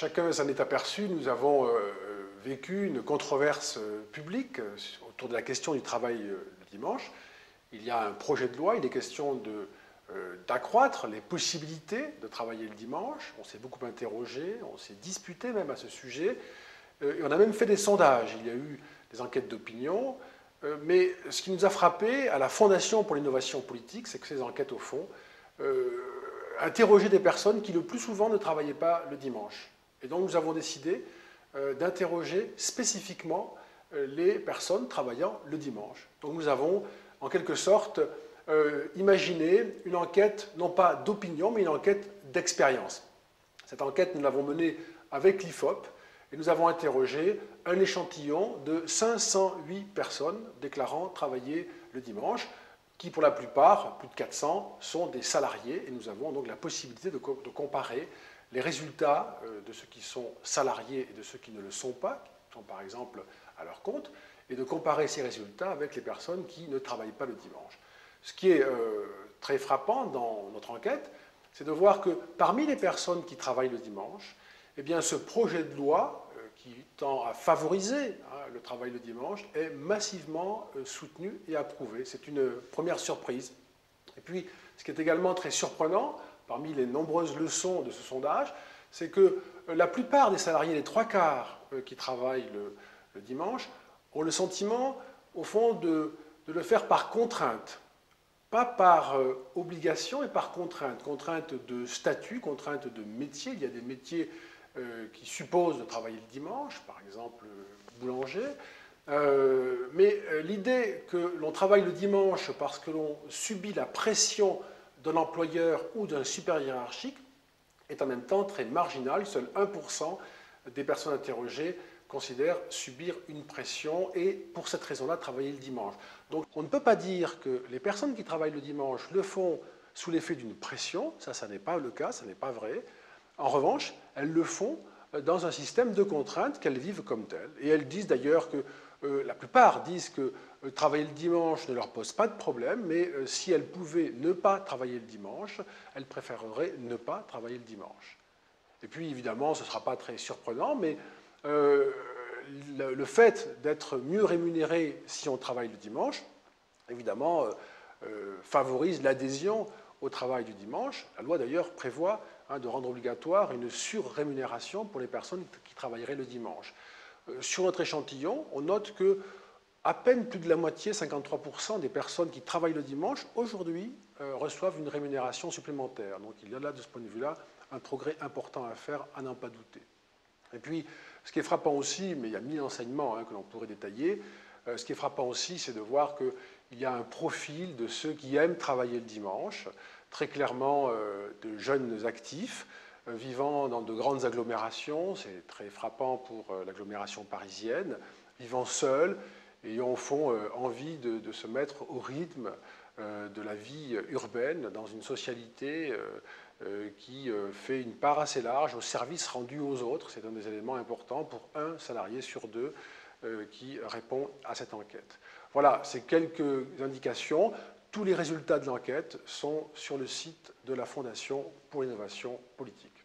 chacun s'en est aperçu, nous avons vécu une controverse publique autour de la question du travail le dimanche. Il y a un projet de loi, il est question d'accroître les possibilités de travailler le dimanche. On s'est beaucoup interrogé, on s'est disputé même à ce sujet. Et on a même fait des sondages. Il y a eu des enquêtes d'opinion. Mais ce qui nous a frappé à la Fondation pour l'innovation politique, c'est que ces enquêtes, au fond, interrogeaient des personnes qui le plus souvent ne travaillaient pas le dimanche. Et donc nous avons décidé d'interroger spécifiquement les personnes travaillant le dimanche. Donc nous avons en quelque sorte imaginé une enquête, non pas d'opinion, mais une enquête d'expérience. Cette enquête, nous l'avons menée avec l'IFOP et nous avons interrogé un échantillon de 508 personnes déclarant travailler le dimanche, qui pour la plupart, plus de 400, sont des salariés. Et nous avons donc la possibilité de comparer les résultats de ceux qui sont salariés et de ceux qui ne le sont pas, qui sont par exemple à leur compte, et de comparer ces résultats avec les personnes qui ne travaillent pas le dimanche. Ce qui est très frappant dans notre enquête, c'est de voir que parmi les personnes qui travaillent le dimanche, eh bien, ce projet de loi qui tend à favoriser le travail le dimanche est massivement soutenu et approuvé. C'est une première surprise. Et puis, ce qui est également très surprenant, parmi les nombreuses leçons de ce sondage, c'est que la plupart des salariés, les 3/4 qui travaillent le dimanche, ont le sentiment, au fond, de le faire par contrainte. Pas par obligation, mais par contrainte. Contrainte de statut, contrainte de métier. Il y a des métiers qui supposent de travailler le dimanche, par exemple boulanger. Mais l'idée que l'on travaille le dimanche parce que l'on subit la pression d'un employeur ou d'un supérieur hiérarchique est en même temps très marginale. Seul 1% des personnes interrogées considèrent subir une pression et pour cette raison-là travailler le dimanche. Donc on ne peut pas dire que les personnes qui travaillent le dimanche le font sous l'effet d'une pression, ça n'est pas le cas, ça n'est pas vrai. En revanche, elles le font dans un système de contraintes qu'elles vivent comme telles. Et elles disent d'ailleurs que, la plupart disent que travailler le dimanche ne leur pose pas de problème, mais si elles pouvaient ne pas travailler le dimanche, elles préféreraient ne pas travailler le dimanche. Et puis évidemment, ce ne sera pas très surprenant, mais le fait d'être mieux rémunéré si on travaille le dimanche, évidemment, favorise l'adhésion au travail du dimanche. La loi d'ailleurs prévoit de rendre obligatoire une surrémunération pour les personnes qui travailleraient le dimanche. Sur notre échantillon, on note que à peine plus de la moitié, 53% des personnes qui travaillent le dimanche, aujourd'hui, reçoivent une rémunération supplémentaire. Donc il y a là, de ce point de vue-là, un progrès important à faire, à n'en pas douter. Et puis, ce qui est frappant aussi, mais il y a 1000 enseignements que l'on pourrait détailler, ce qui est frappant aussi, c'est de voir qu'il y a un profil de ceux qui aiment travailler le dimanche, très clairement de jeunes actifs, vivant dans de grandes agglomérations, c'est très frappant pour l'agglomération parisienne, vivant seuls, ayant au fond envie de se mettre au rythme de la vie urbaine, dans une socialité qui fait une part assez large au service rendu aux autres. C'est un des éléments importants pour un salarié sur deux qui répond à cette enquête. Voilà, c'est quelques indications. Tous les résultats de l'enquête sont sur le site de la Fondation pour l'innovation politique.